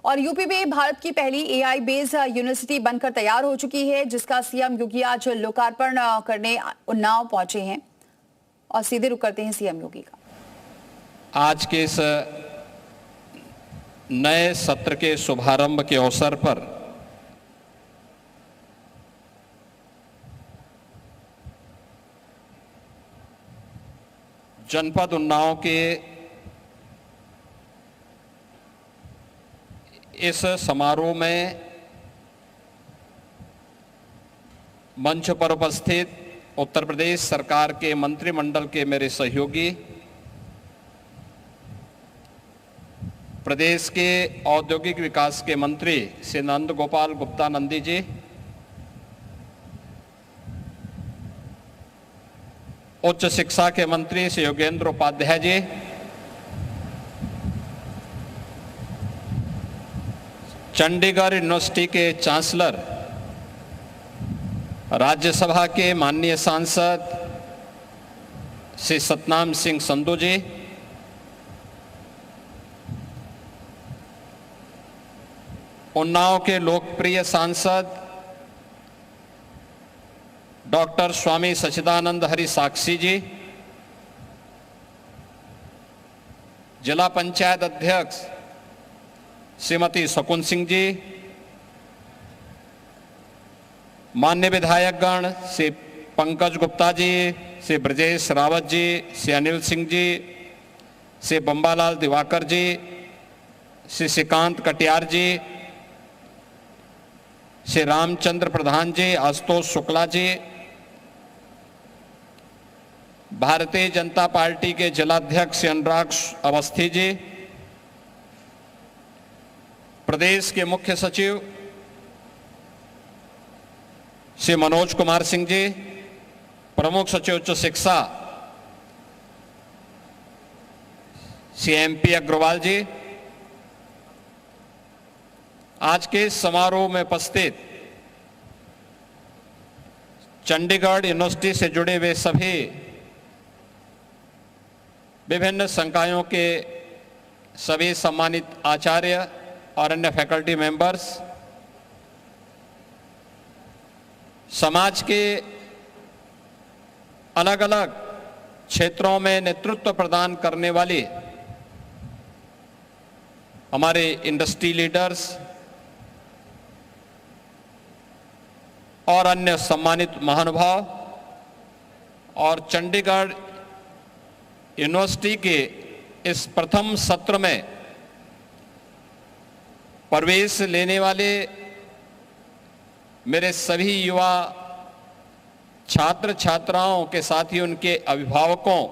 और यूपी में भारत की पहली एआई बेस्ड यूनिवर्सिटी बनकर तैयार हो चुकी है, जिसका सीएम योगी आज लोकार्पण करने उन्नाव पहुंचे हैं। और सीधे रुक करते हैं सीएम योगी का। आज के इस नए सत्र के शुभारंभ के अवसर पर जनपद उन्नाव के इस समारोह में मंच पर उपस्थित उत्तर प्रदेश सरकार के मंत्रिमंडल के मेरे सहयोगी, प्रदेश के औद्योगिक विकास के मंत्री श्री नंद गोपाल गुप्ता नंदी जी, उच्च शिक्षा के मंत्री श्री योगेंद्र उपाध्याय जी, चंडीगढ़ यूनिवर्सिटी के चांसलर, राज्यसभा के माननीय सांसद श्री सतनाम सिंह संधू जी, उन्नाव के लोकप्रिय सांसद डॉक्टर स्वामी सच्चिदानंद हरि साक्षी जी, जिला पंचायत अध्यक्ष श्रीमती शकुन सिंह जी, माननीय विधायकगण श्री पंकज गुप्ता जी, श्री ब्रजेश रावत जी, श्री अनिल सिंह जी, श्री बंबालाल दिवाकर जी, श्री श्रीकांत कटियार जी, श्री रामचंद्र प्रधान जी, आशुतोष शुक्ला जी, भारतीय जनता पार्टी के जिलाध्यक्ष अनुराग अवस्थी जी, प्रदेश के मुख्य सचिव श्री मनोज कुमार सिंह जी, प्रमुख सचिव उच्च शिक्षा श्री एमपी अग्रवाल जी, आज के इस समारोह में उपस्थित चंडीगढ़ यूनिवर्सिटी से जुड़े हुए सभी विभिन्न संकायों के सभी सम्मानित आचार्य और अन्य फैकल्टी मेंबर्स, समाज के अलग अलग क्षेत्रों में नेतृत्व प्रदान करने वाली हमारे इंडस्ट्री लीडर्स और अन्य सम्मानित महानुभाव, और चंडीगढ़ यूनिवर्सिटी के इस प्रथम सत्र में प्रवेश लेने वाले मेरे सभी युवा छात्र छात्राओं के साथ ही उनके अभिभावकों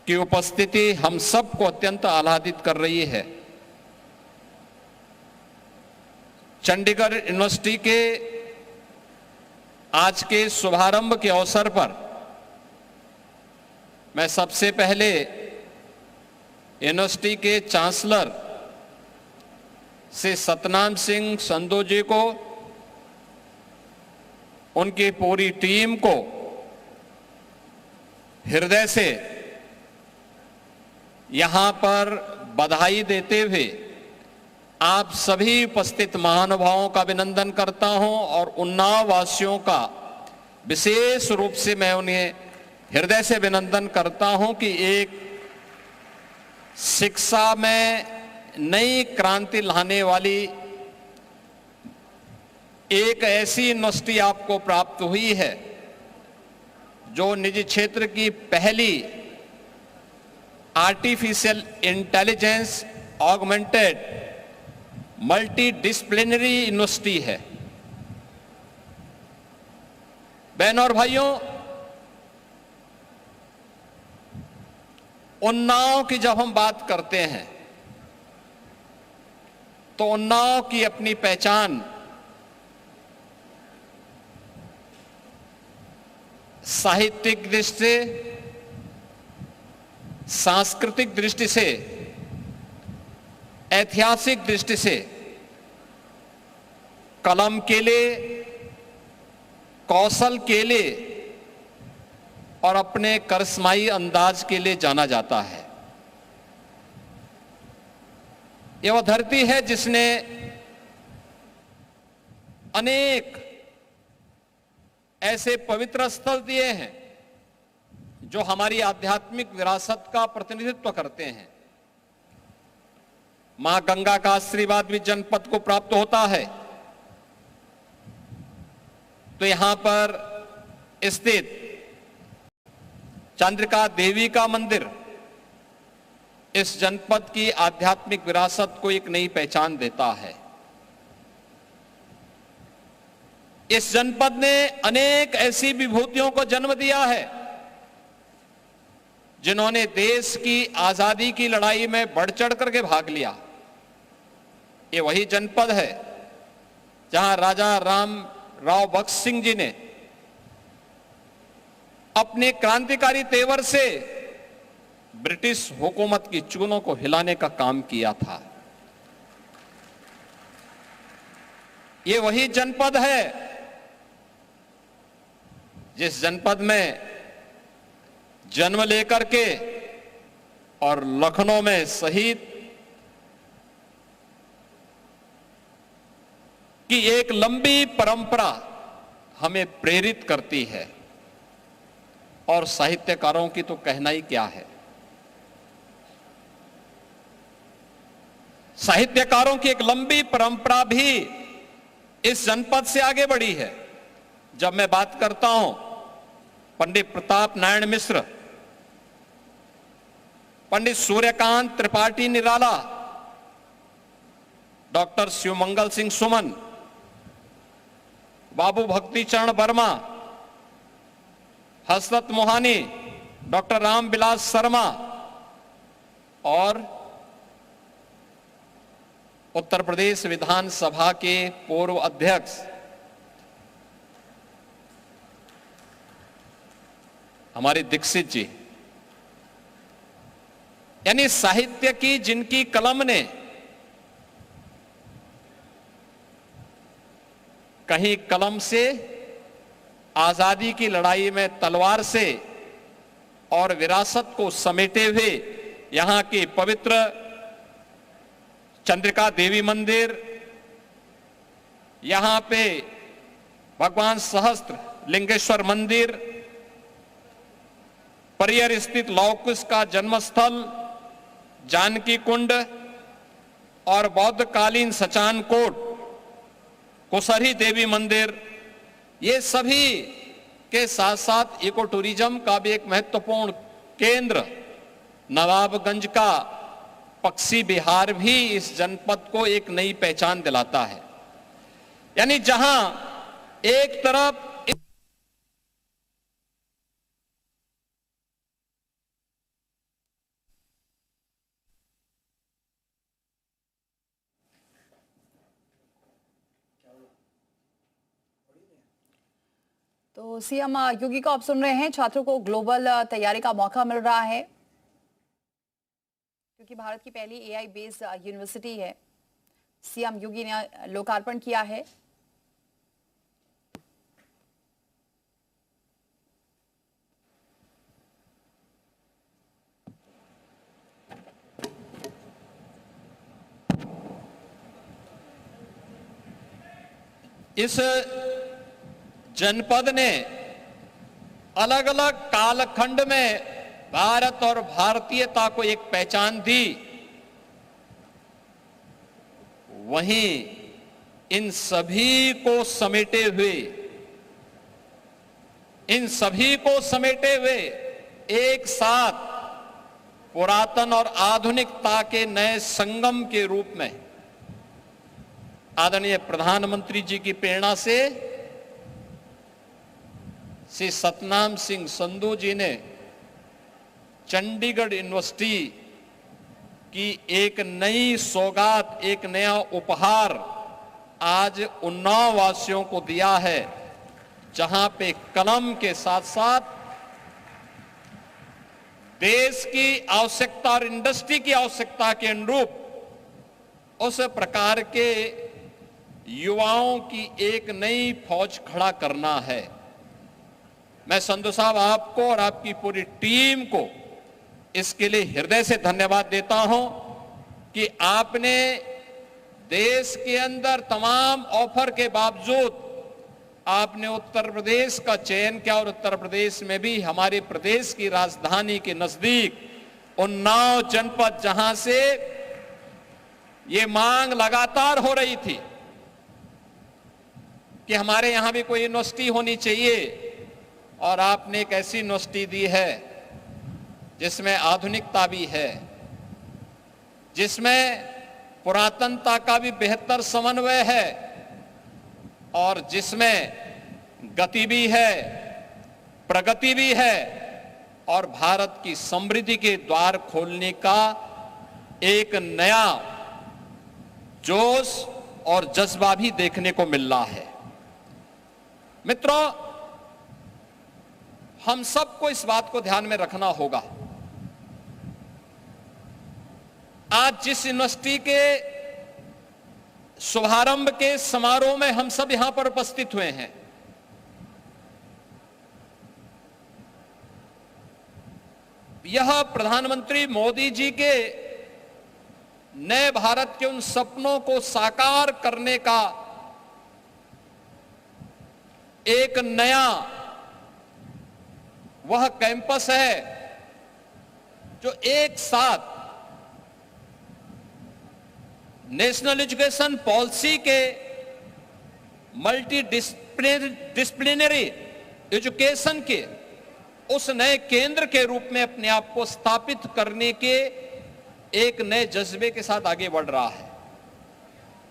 की उपस्थिति हम सबको अत्यंत आह्लादित कर रही है। चंडीगढ़ यूनिवर्सिटी के आज के शुभारंभ के अवसर पर मैं सबसे पहले यूनिवर्सिटी के चांसलर श्री सतनाम सिंह संधू जी को, उनकी पूरी टीम को हृदय से यहां पर बधाई देते हुए आप सभी उपस्थित महानुभावों का अभिनंदन करता हूं, और उन्नाव वासियों का विशेष रूप से मैं उन्हें हृदय से अभिनंदन करता हूं कि एक शिक्षा में नई क्रांति लाने वाली एक ऐसी यूनिवर्सिटी आपको प्राप्त हुई है जो निजी क्षेत्र की पहली artificial intelligence augmented multi disciplinary university है। बहनों और भाइयों, उन्नाव की जब हम बात करते हैं तो उन्नाव की अपनी पहचान साहित्यिक दृष्टि से, सांस्कृतिक दृष्टि से, ऐतिहासिक दृष्टि से, कलम के लिए, कौशल के लिए और अपने करिश्माई अंदाज के लिए जाना जाता है। ये वह धरती है जिसने अनेक ऐसे पवित्र स्थल दिए हैं जो हमारी आध्यात्मिक विरासत का प्रतिनिधित्व करते हैं। मां गंगा का आशीर्वाद भी जनपद को प्राप्त होता है। तो यहां पर स्थित चंद्रिका देवी का मंदिर इस जनपद की आध्यात्मिक विरासत को एक नई पहचान देता है। इस जनपद ने अनेक ऐसी विभूतियों को जन्म दिया है जिन्होंने देश की आजादी की लड़ाई में बढ़ चढ़ करके भाग लिया। ये वही जनपद है जहां राजा राम राव बख्श सिंह जी ने अपने क्रांतिकारी तेवर से ब्रिटिश हुकूमत की चूनों को हिलाने का काम किया था। ये वही जनपद है जिस जनपद में जन्म लेकर के और लखनऊ में शहीद की एक लंबी परंपरा हमें प्रेरित करती है। और साहित्यकारों की तो कहना ही क्या है। साहित्यकारों की एक लंबी परंपरा भी इस जनपद से आगे बढ़ी है। जब मैं बात करता हूं पंडित प्रताप नारायण मिश्र, पंडित सूर्यकांत त्रिपाठी निराला, डॉक्टर शिवमंगल सिंह सुमन, बाबू भक्तिचरण वर्मा, हसरत मोहानी, डॉक्टर रामविलास शर्मा और उत्तर प्रदेश विधानसभा के पूर्व अध्यक्ष हमारे दीक्षित जी, यानी साहित्य की जिनकी कलम ने कहीं कलम से आजादी की लड़ाई में तलवार से और विरासत को समेटे हुए यहां के पवित्र चंद्रिका देवी मंदिर, यहां पे भगवान सहस्त्र लिंगेश्वर मंदिर, परियर स्थित लौकुश का जन्मस्थल जानकी कुंड और बौद्धकालीन सचान कोट कुसरी देवी मंदिर, ये सभी के साथ साथ इको टूरिज्म का भी एक महत्वपूर्ण केंद्र नवाबगंज का पक्षी विहार भी इस जनपद को एक नई पहचान दिलाता है। यानी जहां एक तरफ तो सीएम योगी को आप सुन रहे हैं, छात्रों को ग्लोबल तैयारी का मौका मिल रहा है क्योंकि भारत की पहली एआई बेस्ड यूनिवर्सिटी है। सीएम योगी ने लोकार्पण किया है। इस जनपद ने अलग अलग कालखंड में भारत और भारतीयता को एक पहचान दी। वहीं इन सभी को समेटे हुए एक साथ पुरातन और आधुनिकता के नए संगम के रूप में आदरणीय प्रधानमंत्री जी की प्रेरणा से श्री सतनाम सिंह संधू जी ने चंडीगढ़ यूनिवर्सिटी की एक नई सौगात, एक नया उपहार आज उन्नाव वासियों को दिया है, जहां पे कलम के साथ साथ देश की आवश्यकता और इंडस्ट्री की आवश्यकता के अनुरूप उस प्रकार के युवाओं की एक नई फौज खड़ा करना है। मैं संधू साहब आपको और आपकी पूरी टीम को इसके लिए हृदय से धन्यवाद देता हूं कि आपने देश के अंदर तमाम ऑफर के बावजूद आपने उत्तर प्रदेश का चयन किया और उत्तर प्रदेश में भी हमारे प्रदेश की राजधानी के नजदीक उन्नाव जनपद, जहां से ये मांग लगातार हो रही थी कि हमारे यहां भी कोई यूनिवर्सिटी होनी चाहिए, और आपने एक ऐसी यूनिवर्सिटी दी है जिसमें आधुनिकता भी है, जिसमें पुरातनता का भी बेहतर समन्वय है और जिसमें गति भी है, प्रगति भी है और भारत की समृद्धि के द्वार खोलने का एक नया जोश और जज्बा भी देखने को मिल रहा है। मित्रों, हम सबको इस बात को ध्यान में रखना होगा, आज जिस यूनिवर्सिटी के शुभारंभ के समारोह में हम सब यहां पर उपस्थित हुए हैं, यह प्रधानमंत्री मोदी जी के नए भारत के उन सपनों को साकार करने का एक नया वह कैंपस है जो एक साथ नेशनल एजुकेशन पॉलिसी के मल्टी डिसिप्लिनरी एजुकेशन के उस नए केंद्र के रूप में अपने आप को स्थापित करने के एक नए जज्बे के साथ आगे बढ़ रहा है।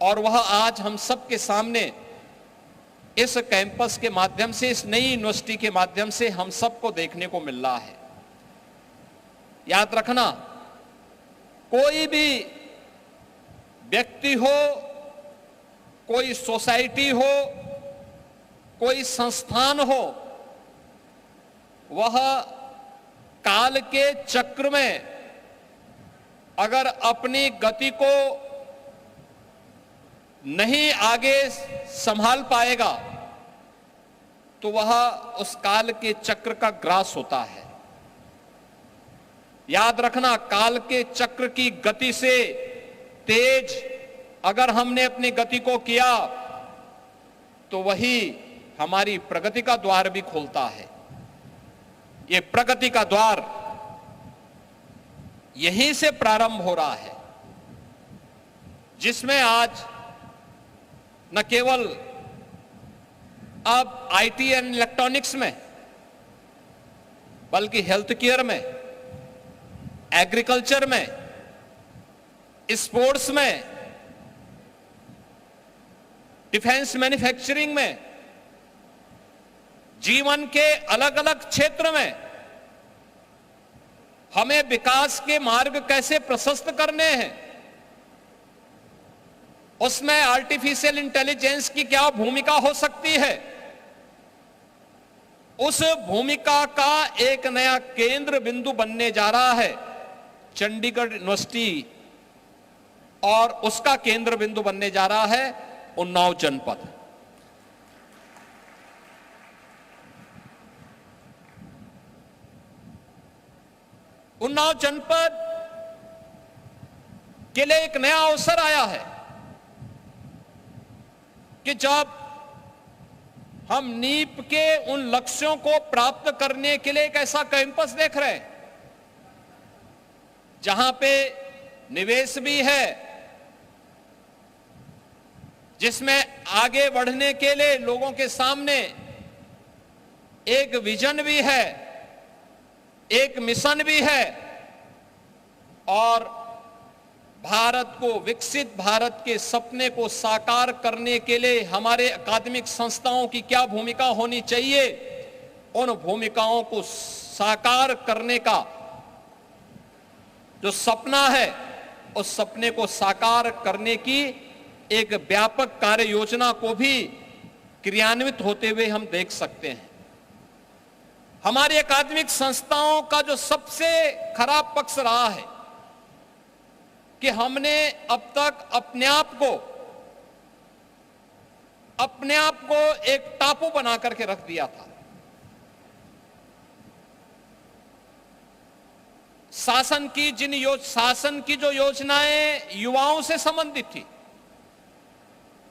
और वह आज हम सबके सामने इस कैंपस के माध्यम से, इस नई यूनिवर्सिटी के माध्यम से हम सबको देखने को मिल रहा है। याद रखना, कोई भी व्यक्ति हो, कोई सोसाइटी हो, कोई संस्थान हो, वह काल के चक्र में अगर अपनी गति को नहीं आगे संभाल पाएगा तो वह उस काल के चक्र का ग्रास होता है। याद रखना, काल के चक्र की गति से तेज अगर हमने अपनी गति को किया तो वही हमारी प्रगति का द्वार भी खोलता है। ये प्रगति का द्वार यहीं से प्रारंभ हो रहा है, जिसमें आज न केवल अब आईटी एंड इलेक्ट्रॉनिक्स में, बल्कि हेल्थ केयर में, एग्रीकल्चर में, स्पोर्ट्स में, डिफेंस मैन्युफैक्चरिंग में, जीवन के अलग अलग क्षेत्र में हमें विकास के मार्ग कैसे प्रशस्त करने हैं, उसमें आर्टिफिशियल इंटेलिजेंस की क्या भूमिका हो सकती है, उस भूमिका का एक नया केंद्र बिंदु बनने जा रहा है चंडीगढ़ यूनिवर्सिटी, और उसका केंद्र बिंदु बनने जा रहा है उन्नाव जनपद। उन्नाव जनपद के लिए एक नया अवसर आया है कि जब हम नीप के उन लक्ष्यों को प्राप्त करने के लिए एक ऐसा कैंपस देख रहे हैं जहां पे निवेश भी है, जिसमें आगे बढ़ने के लिए लोगों के सामने एक विजन भी है, एक मिशन भी है, और भारत को, विकसित भारत के सपने को साकार करने के लिए हमारे अकादमिक संस्थाओं की क्या भूमिका होनी चाहिए, उन भूमिकाओं को साकार करने का जो सपना है, उस सपने को साकार करने की एक व्यापक कार्य योजना को भी क्रियान्वित होते हुए हम देख सकते हैं। हमारी अकादमिक संस्थाओं का जो सबसे खराब पक्ष रहा है कि हमने अब तक अपने आप को एक टापू बना करके रख दिया था। शासन की जो योजनाएं युवाओं से संबंधित थी,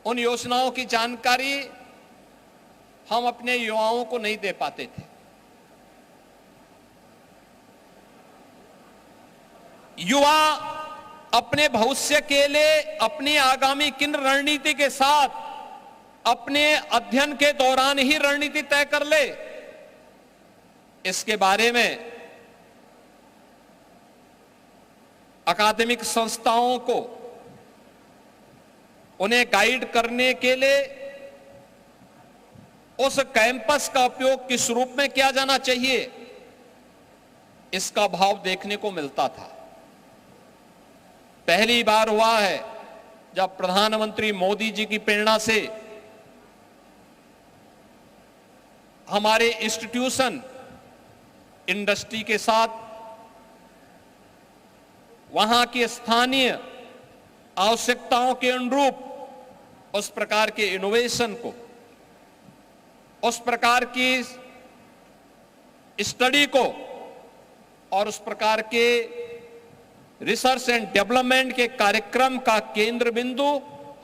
उन योजनाओं की जानकारी हम अपने युवाओं को नहीं दे पाते थे। युवा अपने भविष्य के लिए अपनी आगामी किन रणनीति के साथ अपने अध्ययन के दौरान ही रणनीति तय कर ले, इसके बारे में अकादमिक संस्थाओं को उन्हें गाइड करने के लिए उस कैंपस का उपयोग किस रूप में किया जाना चाहिए, इसका भाव देखने को मिलता था। पहली बार हुआ है जब प्रधानमंत्री मोदी जी की प्रेरणा से हमारे इंस्टीट्यूशन इंडस्ट्री के साथ वहां की स्थानीय आवश्यकताओं के अनुरूप उस प्रकार के इनोवेशन को, उस प्रकार की स्टडी को और उस प्रकार के रिसर्च एंड डेवलपमेंट के कार्यक्रम का केंद्र बिंदु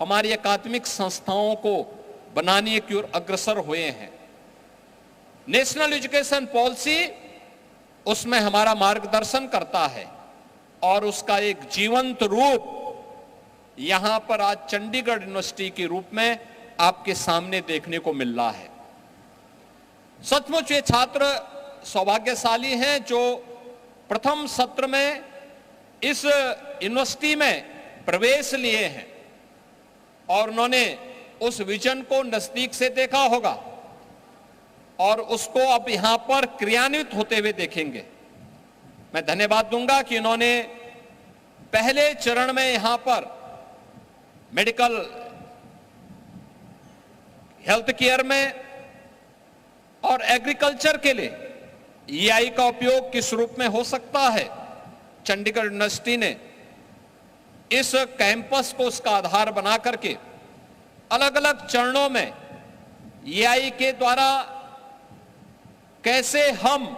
हमारी अकादमिक संस्थाओं को बनाने की ओर अग्रसर हुए हैं। नेशनल एजुकेशन पॉलिसी उसमें हमारा मार्गदर्शन करता है और उसका एक जीवंत रूप यहां पर आज चंडीगढ़ यूनिवर्सिटी के रूप में आपके सामने देखने को मिल रहा है। सचमुच ये छात्र सौभाग्यशाली हैं जो प्रथम सत्र में इस यूनिवर्सिटी में प्रवेश लिए हैं और उन्होंने उस विजन को नजदीक से देखा होगा और उसको अब यहां पर क्रियान्वित होते हुए देखेंगे। मैं धन्यवाद दूंगा कि उन्होंने पहले चरण में यहां पर मेडिकल हेल्थ केयर में और एग्रीकल्चर के लिए ईआई का उपयोग किस रूप में हो सकता है, चंडीगढ़ यूनिवर्सिटी ने इस कैंपस को उसका आधार बना करके अलग अलग चरणों में ईआई के द्वारा कैसे हम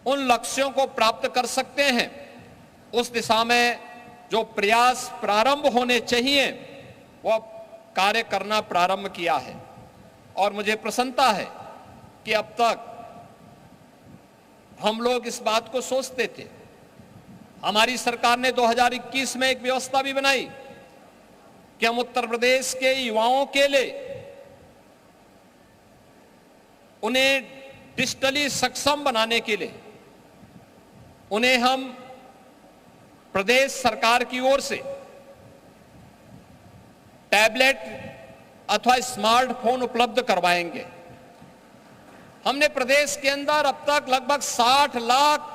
उन लक्ष्यों को प्राप्त कर सकते हैं, उस दिशा में जो प्रयास प्रारंभ होने चाहिए वह कार्य करना प्रारंभ किया है। और मुझे प्रसन्नता है कि अब तक हम लोग इस बात को सोचते थे, हमारी सरकार ने 2021 में एक व्यवस्था भी बनाई कि हम उत्तर प्रदेश के युवाओं के लिए उन्हें डिजिटली सक्षम बनाने के लिए उन्हें हम प्रदेश सरकार की ओर से टैबलेट अथवा स्मार्टफोन उपलब्ध करवाएंगे। हमने प्रदेश के अंदर अब तक लगभग 60 लाख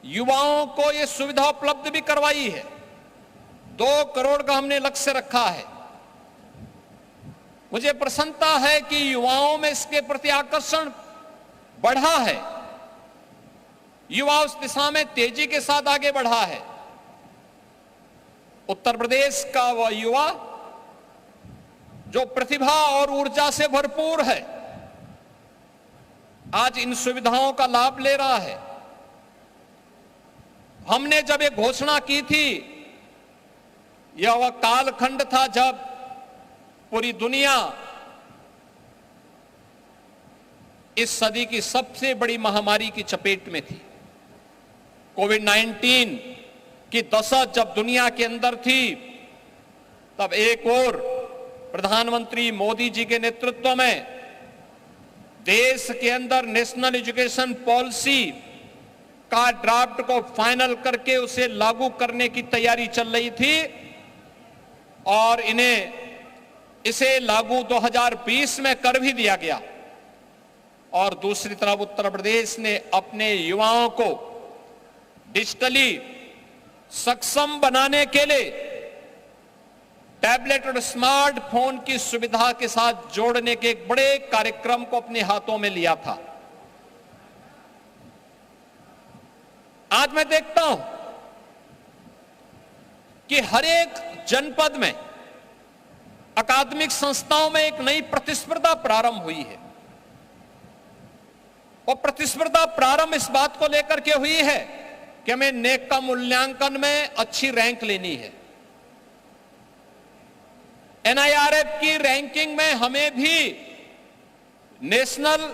युवाओं को यह सुविधा उपलब्ध भी करवाई है। 2 करोड़ का हमने लक्ष्य रखा है। मुझे प्रसन्नता है कि युवाओं में इसके प्रति आकर्षण बढ़ा है, युवा उस दिशा में तेजी के साथ आगे बढ़ा है। उत्तर प्रदेश का वह युवा जो प्रतिभा और ऊर्जा से भरपूर है, आज इन सुविधाओं का लाभ ले रहा है। हमने जब ये घोषणा की थी, यह वह कालखंड था जब पूरी दुनिया इस सदी की सबसे बड़ी महामारी की चपेट में थी। कोविड-19 की दशा जब दुनिया के अंदर थी, तब एक और प्रधानमंत्री मोदी जी के नेतृत्व में देश के अंदर नेशनल एजुकेशन पॉलिसी का ड्राफ्ट को फाइनल करके उसे लागू करने की तैयारी चल रही थी और इसे लागू 2020 में कर भी दिया गया। और दूसरी तरफ उत्तर प्रदेश ने अपने युवाओं को डिजिटली सक्षम बनाने के लिए टैबलेट और स्मार्टफोन की सुविधा के साथ जोड़ने के एक बड़े कार्यक्रम को अपने हाथों में लिया था। आज मैं देखता हूं कि हर एक जनपद में अकादमिक संस्थाओं में एक नई प्रतिस्पर्धा प्रारंभ हुई है और प्रतिस्पर्धा प्रारंभ इस बात को लेकर के हुई है कि हमें नेक का मूल्यांकन में अच्छी रैंक लेनी है। एनआईआरएफ की रैंकिंग में हमें भी नेशनल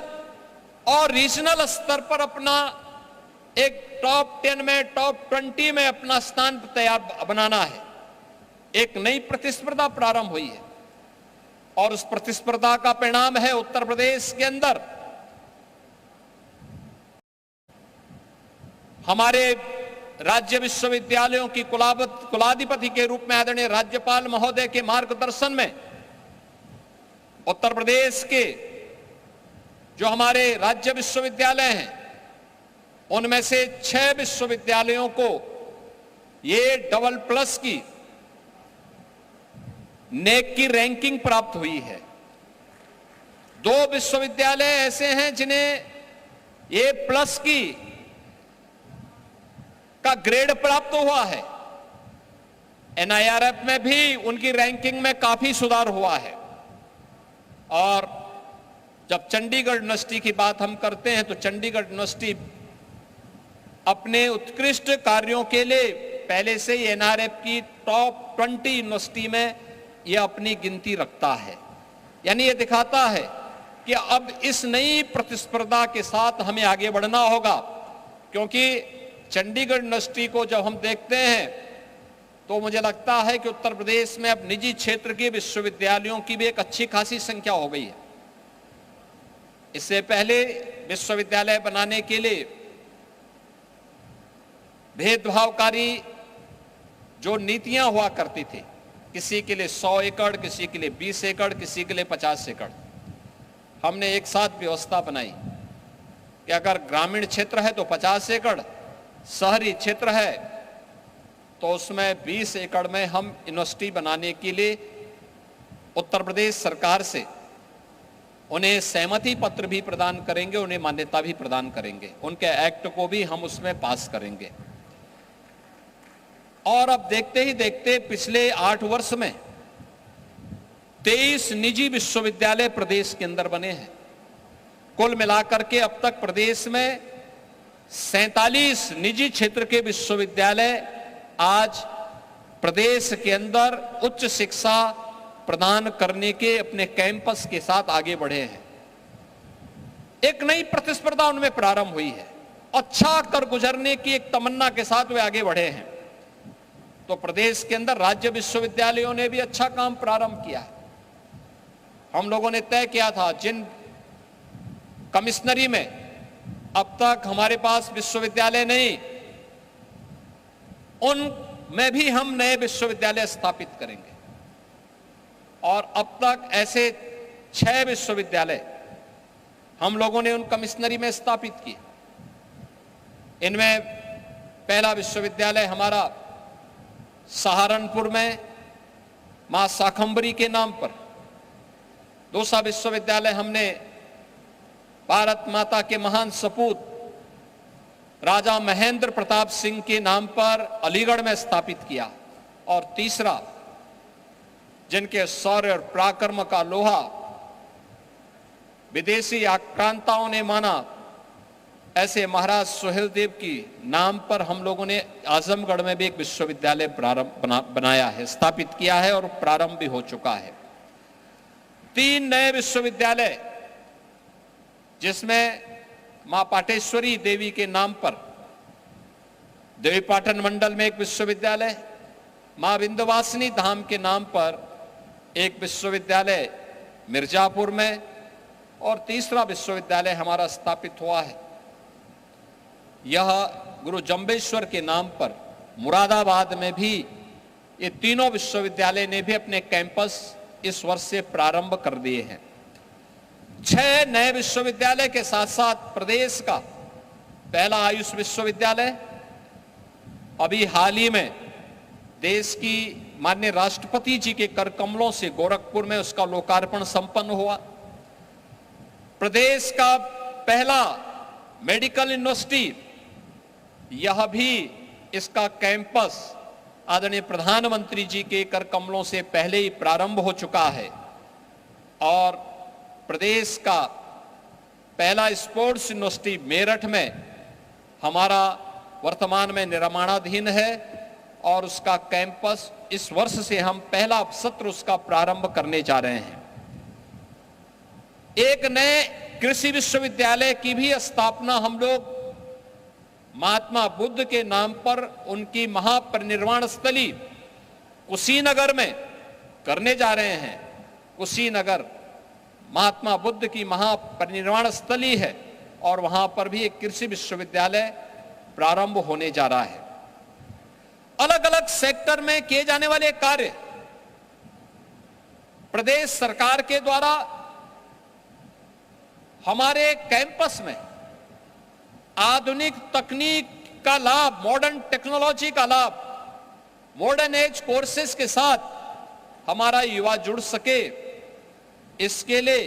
और रीजनल स्तर पर अपना एक टॉप 10 में, टॉप 20 में अपना स्थान तैयार बनाना है। एक नई प्रतिस्पर्धा प्रारंभ हुई है और उस प्रतिस्पर्धा का परिणाम है उत्तर प्रदेश के अंदर हमारे राज्य विश्वविद्यालयों की कुलाधिपति के रूप में आदरणीय राज्यपाल महोदय के मार्गदर्शन में उत्तर प्रदेश के जो हमारे राज्य विश्वविद्यालय हैं उनमें से 6 विश्वविद्यालयों को ये AA+ की नेक की रैंकिंग प्राप्त हुई है। 2 विश्वविद्यालय ऐसे हैं जिन्हें A+ का ग्रेड प्राप्त हुआ है। एनआईआरएफ में भी उनकी रैंकिंग में काफी सुधार हुआ है। और जब चंडीगढ़ यूनिवर्सिटी की बात हम करते हैं तो चंडीगढ़ यूनिवर्सिटी अपने उत्कृष्ट कार्यों के लिए पहले से ही एनआईआरएफ की टॉप 20 यूनिवर्सिटी में यह अपनी गिनती रखता है। यानी यह दिखाता है कि अब इस नई प्रतिस्पर्धा के साथ हमें आगे बढ़ना होगा, क्योंकि चंडीगढ़ यूनिवर्सिटी को जब हम देखते हैं तो मुझे लगता है कि उत्तर प्रदेश में अब निजी क्षेत्र के विश्वविद्यालयों की भी एक अच्छी खासी संख्या हो गई है। इससे पहले विश्वविद्यालय बनाने के लिए भेदभावकारी जो नीतियां हुआ करती थी, किसी के लिए 100 एकड़, किसी के लिए 20 एकड़, किसी के लिए 50 एकड़, हमने एक साथ व्यवस्था बनाई कि अगर ग्रामीण क्षेत्र है तो 50 एकड़, शहरी क्षेत्र है तो उसमें 20 एकड़ में हम यूनिवर्सिटी बनाने के लिए उत्तर प्रदेश सरकार से उन्हें सहमति पत्र भी प्रदान करेंगे, उन्हें मान्यता भी प्रदान करेंगे, उनके एक्ट को भी हम उसमें पास करेंगे। और अब देखते ही देखते पिछले 8 वर्ष में 23 निजी विश्वविद्यालय प्रदेश के अंदर बने हैं। कुल मिलाकर के अब तक प्रदेश में 47 निजी क्षेत्र के विश्वविद्यालय आज प्रदेश के अंदर उच्च शिक्षा प्रदान करने के अपने कैंपस के साथ आगे बढ़े हैं। एक नई प्रतिस्पर्धा उनमें प्रारंभ हुई है, अच्छा कर गुजरने की एक तमन्ना के साथ वे आगे बढ़े हैं। तो प्रदेश के अंदर राज्य विश्वविद्यालयों ने भी अच्छा काम प्रारंभ किया है। हम लोगों ने तय किया था जिन कमिश्नरी में अब तक हमारे पास विश्वविद्यालय नहीं, उनमें भी हम नए विश्वविद्यालय स्थापित करेंगे। और अब तक ऐसे 6 विश्वविद्यालय हम लोगों ने उन कमिश्नरी में स्थापित किए। इनमें पहला विश्वविद्यालय हमारा सहारनपुर में मां शाकंभरी के नाम पर, दूसरा विश्वविद्यालय हमने भारत माता के महान सपूत राजा महेंद्र प्रताप सिंह के नाम पर अलीगढ़ में स्थापित किया, और तीसरा जिनके शौर्य और पराक्रम का लोहा विदेशी आक्रांताओं ने माना, ऐसे महाराज सुहेलदेव की नाम पर हम लोगों ने आजमगढ़ में भी एक विश्वविद्यालय बनाया है, स्थापित किया है और प्रारंभ भी हो चुका है। 3 नए विश्वविद्यालय जिसमें मां पाटेश्वरी देवी के नाम पर देवीपाटन मंडल में एक विश्वविद्यालय, मां विंध्यवासिनी धाम के नाम पर एक विश्वविद्यालय मिर्जापुर में, और तीसरा विश्वविद्यालय हमारा स्थापित हुआ है यह गुरु जंबेश्वर के नाम पर मुरादाबाद में भी। ये तीनों विश्वविद्यालय ने भी अपने कैंपस इस वर्ष से प्रारंभ कर दिए हैं। 6 नए विश्वविद्यालय के साथ साथ प्रदेश का पहला आयुष विश्वविद्यालय अभी हाल ही में देश की माननीय राष्ट्रपति जी के कर कमलों से गोरखपुर में उसका लोकार्पण संपन्न हुआ। प्रदेश का पहला मेडिकल यूनिवर्सिटी, यह भी इसका कैंपस आदरणीय प्रधानमंत्री जी के कर कमलों से पहले ही प्रारंभ हो चुका है। और प्रदेश का पहला स्पोर्ट्स यूनिवर्सिटी मेरठ में हमारा वर्तमान में निर्माणाधीन है और उसका कैंपस इस वर्ष से हम पहला सत्र उसका प्रारंभ करने जा रहे हैं। एक नए कृषि विश्वविद्यालय की भी स्थापना हम लोग महात्मा बुद्ध के नाम पर उनकी महापरिनिर्वाण स्थली कुशीनगर में करने जा रहे हैं। कुशीनगर महात्मा बुद्ध की महापरिनिर्वाण स्थली है और वहां पर भी एक कृषि विश्वविद्यालय प्रारंभ होने जा रहा है। अलग अलग सेक्टर में किए जाने वाले कार्य प्रदेश सरकार के द्वारा हमारे कैंपस में आधुनिक तकनीक का लाभ, मॉडर्न टेक्नोलॉजी का लाभ, मॉडर्न एज कोर्सेज के साथ हमारा युवा जुड़ सके, इसके लिए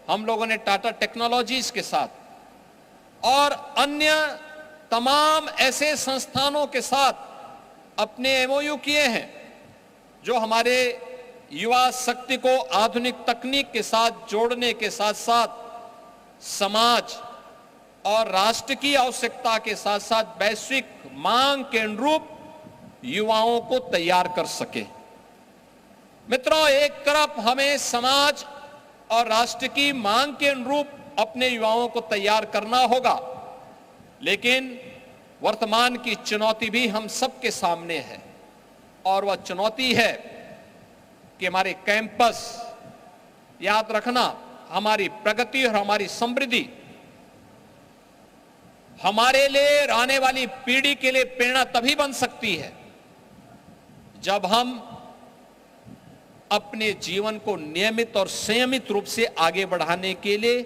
हम लोगों ने टाटा टेक्नोलॉजीज के साथ और अन्य तमाम ऐसे संस्थानों के साथ अपने एमओयू किए हैं जो हमारे युवा शक्ति को आधुनिक तकनीक के साथ जोड़ने के साथ साथ समाज और राष्ट्र की आवश्यकता के साथ साथ वैश्विक मांग के अनुरूप युवाओं को तैयार कर सके। मित्रों, एक तरफ हमें समाज और राष्ट्र की मांग के अनुरूप अपने युवाओं को तैयार करना होगा, लेकिन वर्तमान की चुनौती भी हम सबके सामने है और वह चुनौती है कि हमारे कैंपस, याद रखना, हमारी प्रगति और हमारी समृद्धि हमारे लिए, आने वाली पीढ़ी के लिए प्रेरणा तभी बन सकती है जब हम अपने जीवन को नियमित और संयमित रूप से आगे बढ़ाने के लिए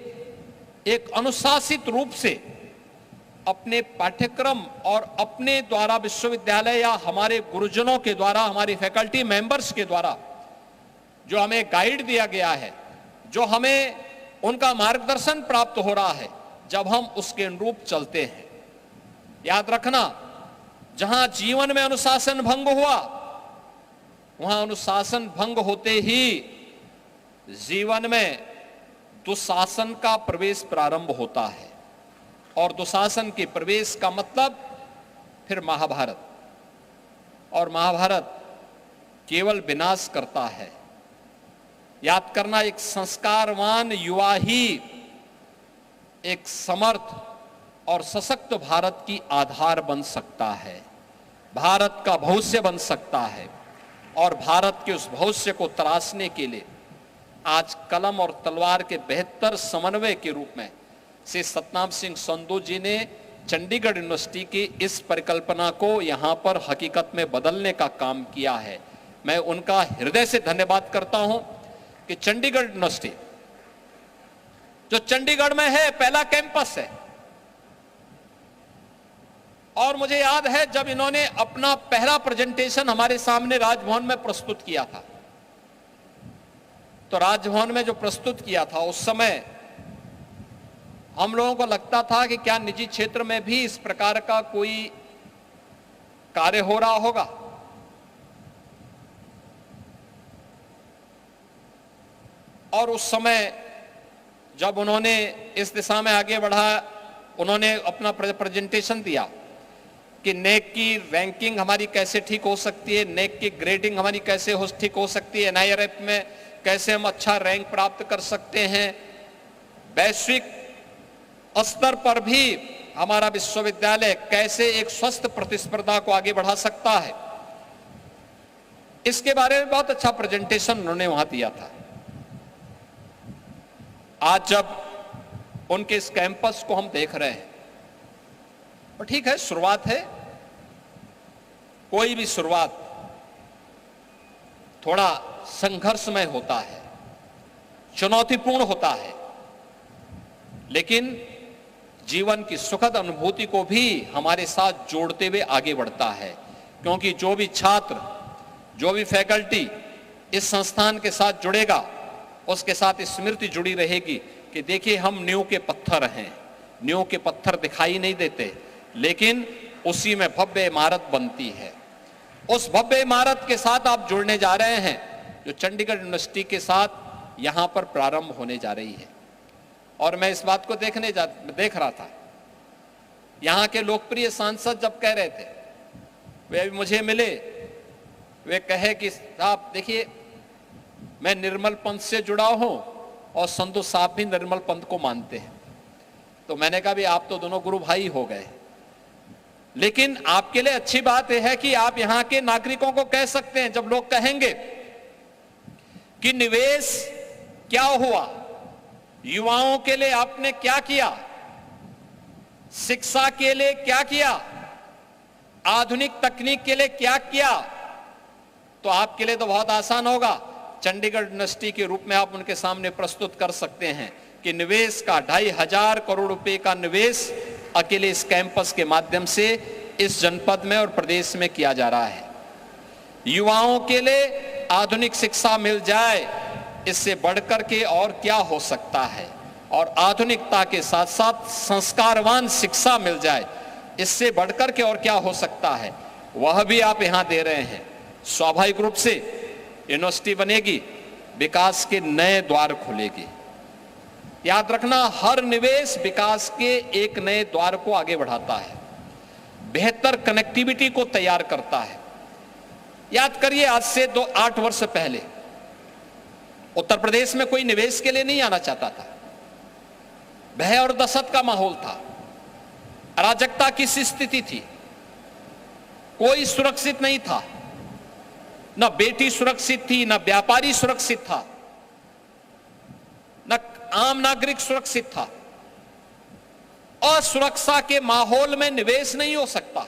एक अनुशासित रूप से अपने पाठ्यक्रम और अपने द्वारा विश्वविद्यालय या हमारे गुरुजनों के द्वारा, हमारी फैकल्टी मेंबर्स के द्वारा जो हमें गाइड दिया गया है, जो हमें उनका मार्गदर्शन प्राप्त हो रहा है, जब हम उसके अनुरूप चलते हैं। याद रखना, जहां जीवन में अनुशासन भंग हुआ, वहां अनुशासन भंग होते ही जीवन में दुशासन का प्रवेश प्रारंभ होता है और दुशासन के प्रवेश का मतलब फिर महाभारत, और महाभारत केवल विनाश करता है। याद करना, एक संस्कारवान युवा ही एक समर्थ और सशक्त भारत की आधार बन सकता है, भारत का भविष्य बन सकता है। और भारत के उस भविष्य को तराशने के लिए आज कलम और तलवार के बेहतर समन्वय के रूप में श्री सतनाम सिंह संधू जी ने चंडीगढ़ यूनिवर्सिटी की इस परिकल्पना को यहां पर हकीकत में बदलने का काम किया है। मैं उनका हृदय से धन्यवाद करता हूं कि चंडीगढ़ यूनिवर्सिटी जो चंडीगढ़ में है, पहला कैंपस है। और मुझे याद है जब इन्होंने अपना पहला प्रेजेंटेशन हमारे सामने राजभवन में प्रस्तुत किया था, तो राजभवन में जो प्रस्तुत किया था उस समय हम लोगों को लगता था कि क्या निजी क्षेत्र में भी इस प्रकार का कोई कार्य हो रहा होगा। और उस समय जब उन्होंने इस दिशा में आगे बढ़ा, उन्होंने अपना प्रेजेंटेशन दिया कि नेक की रैंकिंग हमारी कैसे ठीक हो सकती है, नेक की ग्रेडिंग हमारी कैसे ठीक हो सकती है, एनआईआरएफ में कैसे हम अच्छा रैंक प्राप्त कर सकते हैं, वैश्विक स्तर पर भी हमारा विश्वविद्यालय कैसे एक स्वस्थ प्रतिस्पर्धा को आगे बढ़ा सकता है, इसके बारे में बहुत अच्छा प्रेजेंटेशन उन्होंने वहां दिया था। आज जब उनके इस कैंपस को हम देख रहे हैं, और ठीक है, शुरुआत है, कोई भी शुरुआत थोड़ा संघर्षमय होता है, चुनौतीपूर्ण होता है, लेकिन जीवन की सुखद अनुभूति को भी हमारे साथ जोड़ते हुए आगे बढ़ता है। क्योंकि जो भी छात्र, जो भी फैकल्टी इस संस्थान के साथ जुड़ेगा, उसके साथ स्मृति जुड़ी रहेगी कि देखिए, हम नींव के पत्थर हैं, नींव के पत्थर दिखाई नहीं देते, लेकिन उसी में भव्य इमारत बनती है। उस भव्य इमारत के साथ आप जुड़ने जा रहे हैं जो चंडीगढ़ यूनिवर्सिटी के साथ यहां पर प्रारंभ होने जा रही है। और मैं इस बात को देख रहा था यहां के लोकप्रिय सांसद जब कह रहे थे, वे अभी मुझे मिले, वे कहे कि साहब देखिए मैं निर्मल पंथ से जुड़ा हूं और संधू साहब भी निर्मल पंथ को मानते हैं। तो मैंने कहा भी आप तो दोनों गुरु भाई हो गए, लेकिन आपके लिए अच्छी बात यह है कि आप यहां के नागरिकों को कह सकते हैं, जब लोग कहेंगे कि निवेश क्या हुआ, युवाओं के लिए आपने क्या किया, शिक्षा के लिए क्या किया, आधुनिक तकनीक के लिए क्या किया, तो आपके लिए तो बहुत आसान होगा। चंडीगढ़ यूनिवर्सिटी के रूप में आप उनके सामने प्रस्तुत कर सकते हैं कि निवेश का 2,500 करोड़ रुपए का निवेश अकेले इस कैंपस के माध्यम से इस जनपद में और प्रदेश में किया जा रहा है। युवाओं के लिए आधुनिक शिक्षा मिल जाए, इससे बढ़कर के और क्या हो सकता है, और आधुनिकता के साथ साथ संस्कारवान शिक्षा मिल जाए, इससे बढ़कर के और क्या हो सकता है, वह भी आप यहां दे रहे हैं। स्वाभाविक रूप से यूनिवर्सिटी बनेगी, विकास के नए द्वार खुलेगी। याद रखना, हर निवेश विकास के एक नए द्वार को आगे बढ़ाता है, बेहतर कनेक्टिविटी को तैयार करता है। याद करिए, आज से 8 वर्ष पहले उत्तर प्रदेश में कोई निवेश के लिए नहीं आना चाहता था। भय और दहशत का माहौल था, अराजकता की स्थिति थी, कोई सुरक्षित नहीं था, न बेटी सुरक्षित थी, न व्यापारी सुरक्षित था, न आम नागरिक सुरक्षित था। असुरक्षा के माहौल में निवेश नहीं हो सकता।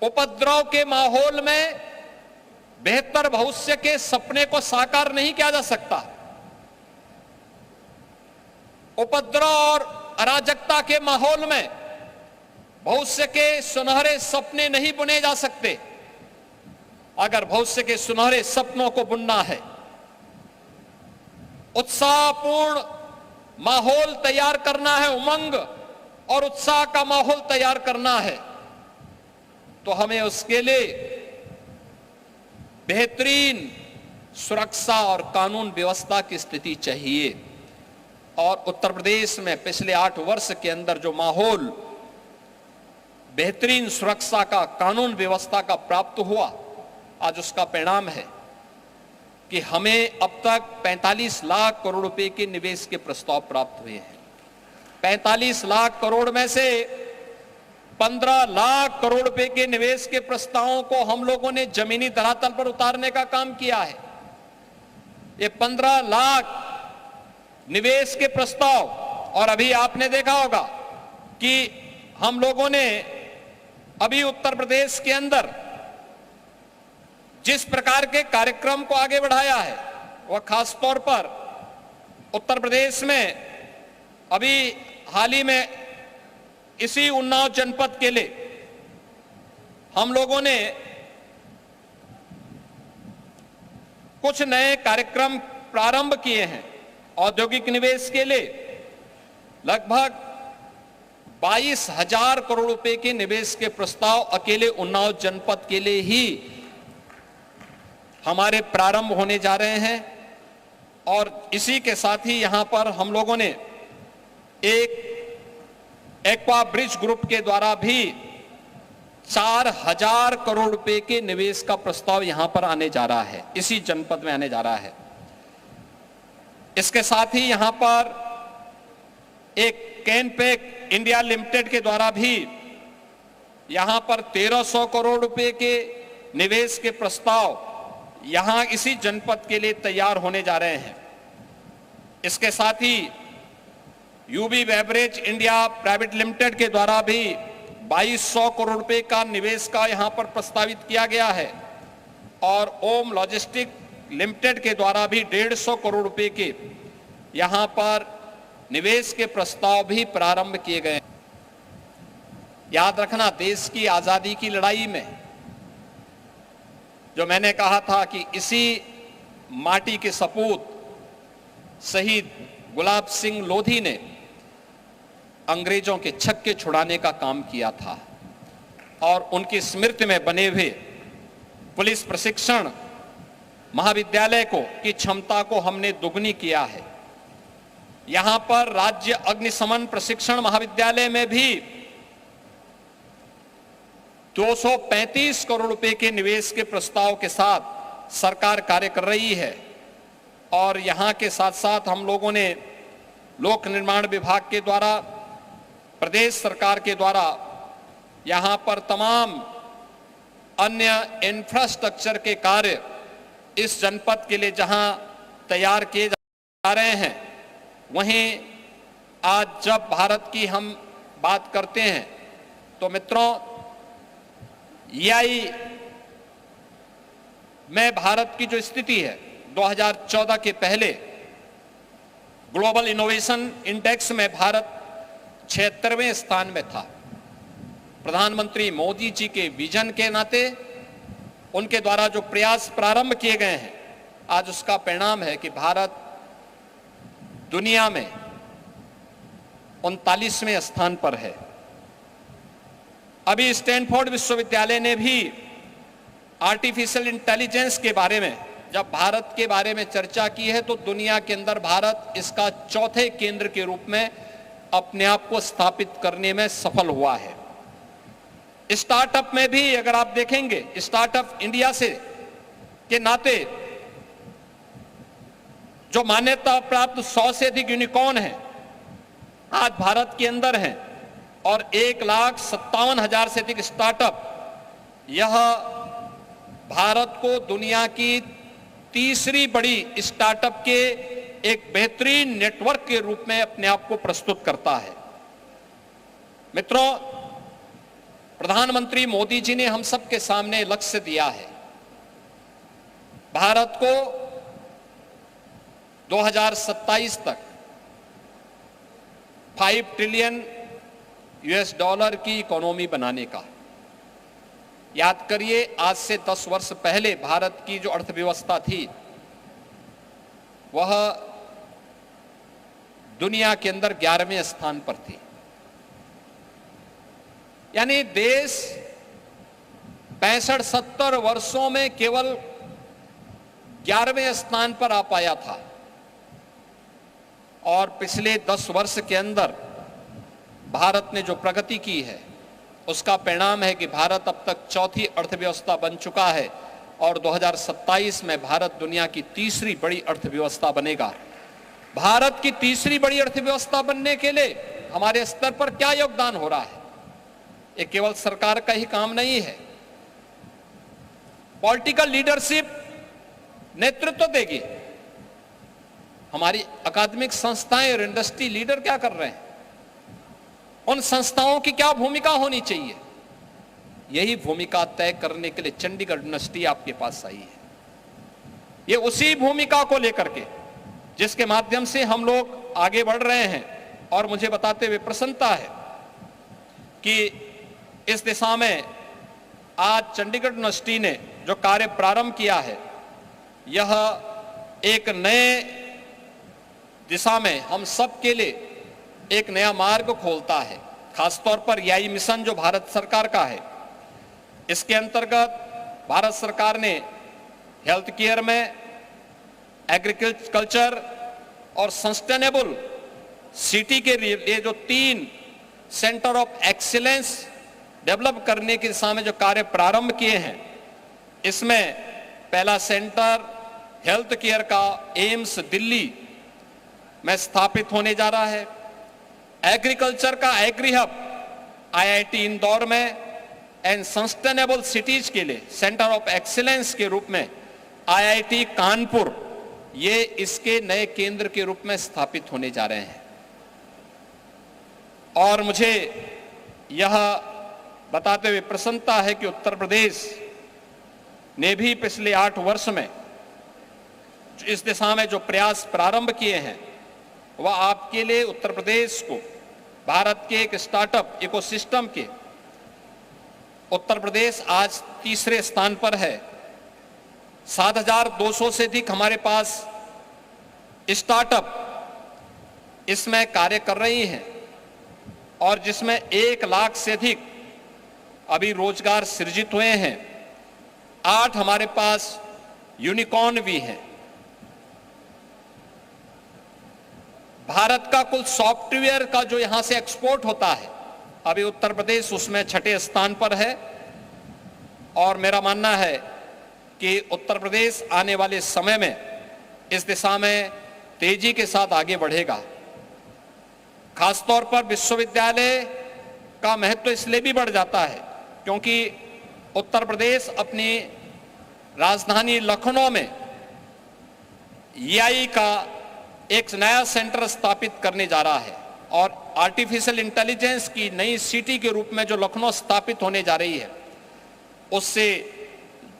उपद्रव के माहौल में बेहतर भविष्य के सपने को साकार नहीं किया जा सकता। उपद्रव और अराजकता के माहौल में भविष्य के सुनहरे सपने नहीं बुने जा सकते। अगर भविष्य के सुनहरे सपनों को बुनना है, उत्साहपूर्ण माहौल तैयार करना है, उमंग और उत्साह का माहौल तैयार करना है, तो हमें उसके लिए बेहतरीन सुरक्षा और कानून व्यवस्था की स्थिति चाहिए। और उत्तर प्रदेश में पिछले 8 वर्ष के अंदर जो माहौल बेहतरीन सुरक्षा का, कानून व्यवस्था का प्राप्त हुआ, आज उसका परिणाम है कि हमें अब तक 45 लाख करोड़ रुपए के निवेश के प्रस्ताव प्राप्त हुए हैं। 45 लाख करोड़ में से 15 लाख करोड़ रुपए के निवेश के प्रस्तावों को हम लोगों ने जमीनी धरातल पर उतारने का काम किया है। ये 15 लाख निवेश के प्रस्ताव, और अभी आपने देखा होगा कि हम लोगों ने अभी उत्तर प्रदेश के अंदर जिस प्रकार के कार्यक्रम को आगे बढ़ाया है, वह खासतौर पर उत्तर प्रदेश में अभी हाल ही में इसी उन्नाव जनपद के लिए हम लोगों ने कुछ नए कार्यक्रम प्रारंभ किए हैं। औद्योगिक निवेश के लिए लगभग 22,000 करोड़ रुपए के निवेश के प्रस्ताव अकेले उन्नाव जनपद के लिए ही हमारे प्रारंभ होने जा रहे हैं। और इसी के साथ ही यहां पर हम लोगों ने एक एक्वा ब्रिज ग्रुप के द्वारा भी 4,000 करोड़ रुपए के निवेश का प्रस्ताव यहां पर आने जा रहा है, इसी जनपद में आने जा रहा है। इसके साथ ही यहां पर एक कैनपेक इंडिया लिमिटेड के द्वारा भी यहां पर 1,300 करोड़ रुपए के निवेश के प्रस्ताव यहां इसी जनपद के लिए तैयार होने जा रहे हैं। इसके साथ ही UB beverage India private limited के द्वारा भी 2,200 करोड़ रुपए का निवेश का यहां पर प्रस्तावित किया गया है। और ओम लॉजिस्टिक लिमिटेड के द्वारा भी 150 करोड़ रुपए के यहां पर निवेश के प्रस्ताव भी प्रारंभ किए गए। याद रखना, देश की आजादी की लड़ाई में जो मैंने कहा था कि इसी माटी के सपूत शहीद गुलाब सिंह लोधी ने अंग्रेजों के छक्के छुड़ाने का काम किया था, और उनकी स्मृति में बने हुए पुलिस प्रशिक्षण महाविद्यालय की क्षमता को हमने दुगनी किया है। यहां पर राज्य अग्निशमन प्रशिक्षण महाविद्यालय में भी 235 करोड़ रुपए के निवेश के प्रस्ताव के साथ सरकार कार्य कर रही है। और यहां के साथ साथ हम लोगों ने लोक निर्माण विभाग के द्वारा, प्रदेश सरकार के द्वारा यहां पर तमाम अन्य इंफ्रास्ट्रक्चर के कार्य इस जनपद के लिए जहां तैयार किए जा रहे हैं, वहीं आज जब भारत की हम बात करते हैं तो मित्रों, EI में भारत की जो स्थिति है 2014 के पहले ग्लोबल इनोवेशन इंडेक्स में भारत 76वें स्थान में था। प्रधानमंत्री मोदी जी के विजन के नाते उनके द्वारा जो प्रयास प्रारंभ किए गए हैं, आज उसका परिणाम है कि भारत दुनिया में 39वें स्थान पर है। अभी स्टैनफोर्ड विश्वविद्यालय ने भी आर्टिफिशियल इंटेलिजेंस के बारे में जब भारत के बारे में चर्चा की है तो दुनिया के अंदर भारत इसका चौथे केंद्र के रूप में अपने आप को स्थापित करने में सफल हुआ है। स्टार्टअप में भी अगर आप देखेंगे, स्टार्टअप इंडिया से के नाते जो मान्यता प्राप्त 100 से अधिक यूनिकॉर्न हैं आज भारत के अंदर हैं और 1,57,000 से अधिक स्टार्टअप, यह भारत को दुनिया की तीसरी बड़ी स्टार्टअप के एक बेहतरीन नेटवर्क के रूप में अपने आप को प्रस्तुत करता है। मित्रों, प्रधानमंत्री मोदी जी ने हम सबके सामने लक्ष्य दिया है, भारत को 2027 तक $5 ट्रिलियन की इकोनॉमी बनाने का। याद करिए, आज से 10 वर्ष पहले भारत की जो अर्थव्यवस्था थी वह दुनिया के अंदर 11वें स्थान पर थी। यानी देश 65-70 वर्षों में केवल 11वें स्थान पर आ पाया था और पिछले 10 वर्ष के अंदर भारत ने जो प्रगति की है उसका परिणाम है कि भारत अब तक चौथी अर्थव्यवस्था बन चुका है और 2027 में भारत दुनिया की तीसरी बड़ी अर्थव्यवस्था बनेगा। भारत की तीसरी बड़ी अर्थव्यवस्था बनने के लिए हमारे स्तर पर क्या योगदान हो रहा है, ये केवल सरकार का ही काम नहीं है। पॉलिटिकल लीडरशिप नेतृत्व देगी, हमारी अकादमिक संस्थाएं और इंडस्ट्री लीडर क्या कर रहे हैं, उन संस्थाओं की क्या भूमिका होनी चाहिए, यही भूमिका तय करने के लिए चंडीगढ़ यूनिवर्सिटी आपके पास आई है। ये उसी भूमिका को लेकर के जिसके माध्यम से हम लोग आगे बढ़ रहे हैं और मुझे बताते हुए प्रसन्नता है कि इस दिशा में आज चंडीगढ़ यूनिवर्सिटी ने जो कार्य प्रारंभ किया है, यह एक नए दिशा में हम सब के लिए एक नया मार्ग खोलता है। खासतौर पर EI मिशन जो भारत सरकार का है, इसके अंतर्गत भारत सरकार ने हेल्थ केयर में, एग्रीकल्चर और सस्टेनेबल सिटी के लिए जो 3 सेंटर ऑफ एक्सीलेंस डेवलप करने की दिशा में जो कार्य प्रारंभ किए हैं, इसमें पहला सेंटर हेल्थ केयर का एम्स दिल्ली में स्थापित होने जा रहा है। एग्रीकल्चर का एग्री हब IIT इंदौर में एंड सस्टेनेबल सिटीज के लिए सेंटर ऑफ एक्सीलेंस के रूप में IIT कानपुर, ये इसके नए केंद्र के रूप में स्थापित होने जा रहे हैं। और मुझे यह बताते हुए प्रसन्नता है कि उत्तर प्रदेश ने भी पिछले 8 वर्ष में इस दिशा में जो प्रयास प्रारंभ किए हैं, वह आपके लिए उत्तर प्रदेश को भारत के एक स्टार्टअप इकोसिस्टम के, उत्तर प्रदेश आज तीसरे स्थान पर है। 7,200 से अधिक हमारे पास स्टार्टअप इसमें कार्य कर रही हैं और जिसमें 1 लाख से अधिक अभी रोजगार सृजित हुए हैं। 8 हमारे पास यूनिकॉर्न भी हैं। भारत का कुल सॉफ्टवेयर का जो यहां से एक्सपोर्ट होता है, अभी उत्तर प्रदेश उसमें 6ठे स्थान पर है और मेरा मानना है कि उत्तर प्रदेश आने वाले समय में इस दिशा में तेजी के साथ आगे बढ़ेगा। खासतौर पर विश्वविद्यालय का महत्व इसलिए भी बढ़ जाता है क्योंकि उत्तर प्रदेश अपनी राजधानी लखनऊ में एआई का एक नया सेंटर स्थापित करने जा रहा है और आर्टिफिशियल इंटेलिजेंस की नई सिटी के रूप में जो लखनऊ स्थापित होने जा रही है, उससे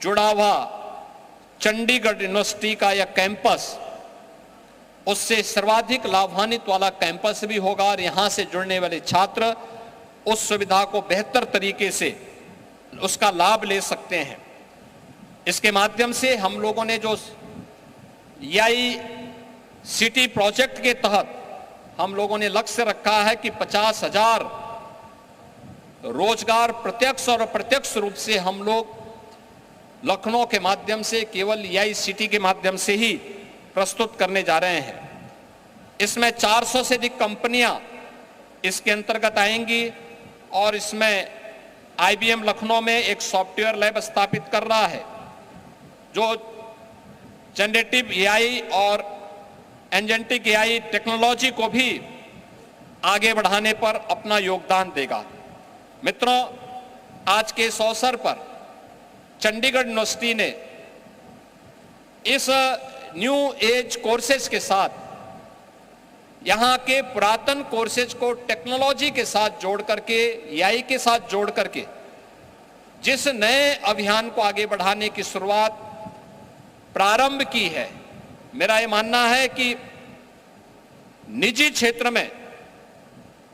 जुड़ा हुआ चंडीगढ़ यूनिवर्सिटी का यह कैंपस उससे सर्वाधिक लाभान्वित वाला कैंपस भी होगा और यहां से जुड़ने वाले छात्र उस सुविधा को बेहतर तरीके से उसका लाभ ले सकते हैं। इसके माध्यम से हम लोगों ने जो एआई सिटी प्रोजेक्ट के तहत हम लोगों ने लक्ष्य रखा है कि 50,000 रोजगार प्रत्यक्ष और अप्रत्यक्ष रूप से हम लोग लखनऊ के माध्यम से केवल एआई सिटी के माध्यम से ही प्रस्तुत करने जा रहे हैं। इसमें 400 से अधिक कंपनियां इसके अंतर्गत आएंगी और इसमें आईबीएम लखनऊ में एक सॉफ्टवेयर लैब स्थापित कर रहा है जो जनरेटिव एआई और एजेंटिक एआई टेक्नोलॉजी को भी आगे बढ़ाने पर अपना योगदान देगा। मित्रों, आज के इस अवसर पर चंडीगढ़ यूनिवर्सिटी ने इस न्यू एज कोर्सेज के साथ यहाँ के पुरातन कोर्सेज को टेक्नोलॉजी के साथ जोड़ करके, एआई के साथ जोड़ करके जिस नए अभियान को आगे बढ़ाने की शुरुआत प्रारंभ की है, मेरा ये मानना है कि निजी क्षेत्र में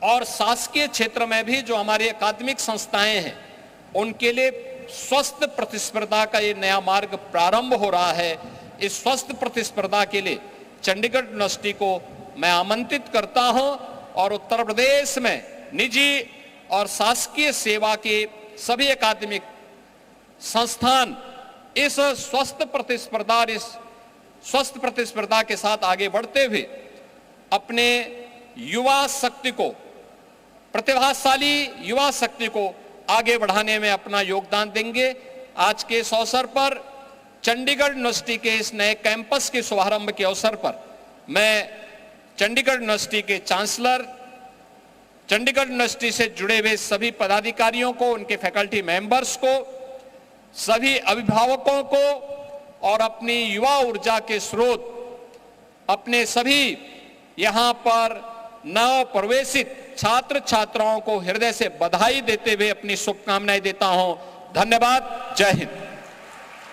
और शासकीय क्षेत्र में भी जो हमारी अकादमिक संस्थाएं हैं उनके लिए स्वस्थ प्रतिस्पर्धा का ये नया मार्ग प्रारंभ हो रहा है। इस स्वस्थ प्रतिस्पर्धा के लिए चंडीगढ़ यूनिवर्सिटी को मैं आमंत्रित करता हूं और उत्तर प्रदेश में निजी और शासकीय सेवा के सभी अकादमिक संस्थान इस स्वस्थ प्रतिस्पर्धा के साथ आगे बढ़ते हुए अपने युवा शक्ति को, प्रतिभाशाली युवा शक्ति को आगे बढ़ाने में अपना योगदान देंगे। आज के इस अवसर पर चंडीगढ़ यूनिवर्सिटी के इस नए कैंपस के शुभारंभ के अवसर पर मैं चंडीगढ़ यूनिवर्सिटी के चांसलर, चंडीगढ़ यूनिवर्सिटी से जुड़े हुए सभी पदाधिकारियों को, उनके फैकल्टी मेंबर्स को, सभी अभिभावकों को और अपनी युवा ऊर्जा के स्रोत अपने सभी यहां पर नव प्रवेशित छात्र छात्राओं को हृदय से बधाई देते हुए अपनी शुभकामनाएं देता हूं। धन्यवाद। जय हिंद।